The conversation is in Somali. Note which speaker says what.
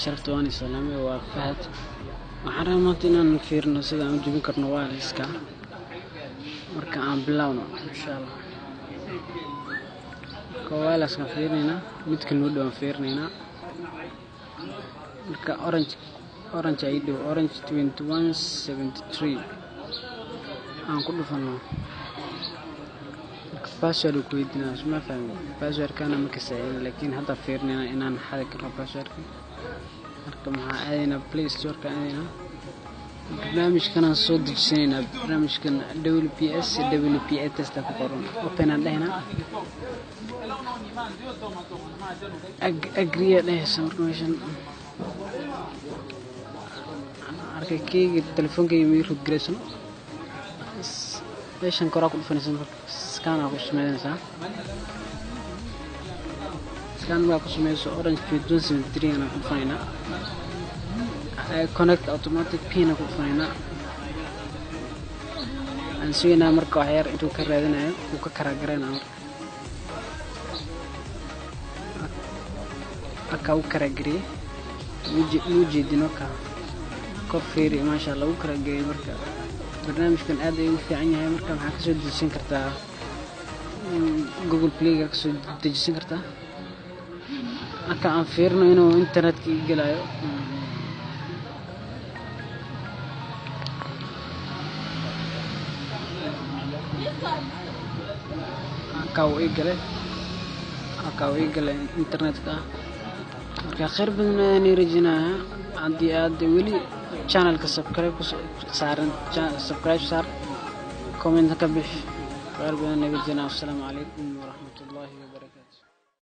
Speaker 1: sharafta waan islaamay waa fahad waxaan rabnaa inaan fiirno sida aan u jibin karno wireless-ka marka aan bilowno insha Allah wireless-ka fiirnayna midka noo dhow fiirnayna marka orange ay dhow orange 2173 aan ku dhufano password ku weydiina ma fahmin password kana ma kasaayin laakiin hadda fiirnayna inaan xadi karno password marka maxaa aadayna play store ka aadayna barnaamijkan aan soo dejisanayna barnaamijkan WPA test ku qoran open aan dhahna agree dhahaysa marka marka keyga telefonkeyga ma root gareysan meeshan kora ku dhufanaysan marka scan ku sameynaysaa scan ku sameeyso orange 2173 ana ku dhufanayna connect automatic pin ku dhufanayna aan sugayna marka wax yar intuu ka raadinayo uu ka kara garanayo aka uu kara gariye mujeedino ka kofeeri ma sha Allah uu kara gariye marka barnaamijkan aad ay u fiican yahay marka waxa ka soo dejisan kartaa Google Play ka soo dejisan kartaa aka aan fiirno inuu internet-ka galayo aka uu igale internet-ka marka khayr badan aan rajinaa hadii aad wali channel-ka subscribe saar comment ka bix khayr badan naga jina assalamu alaykum wa rahmatullahi wa barakatuh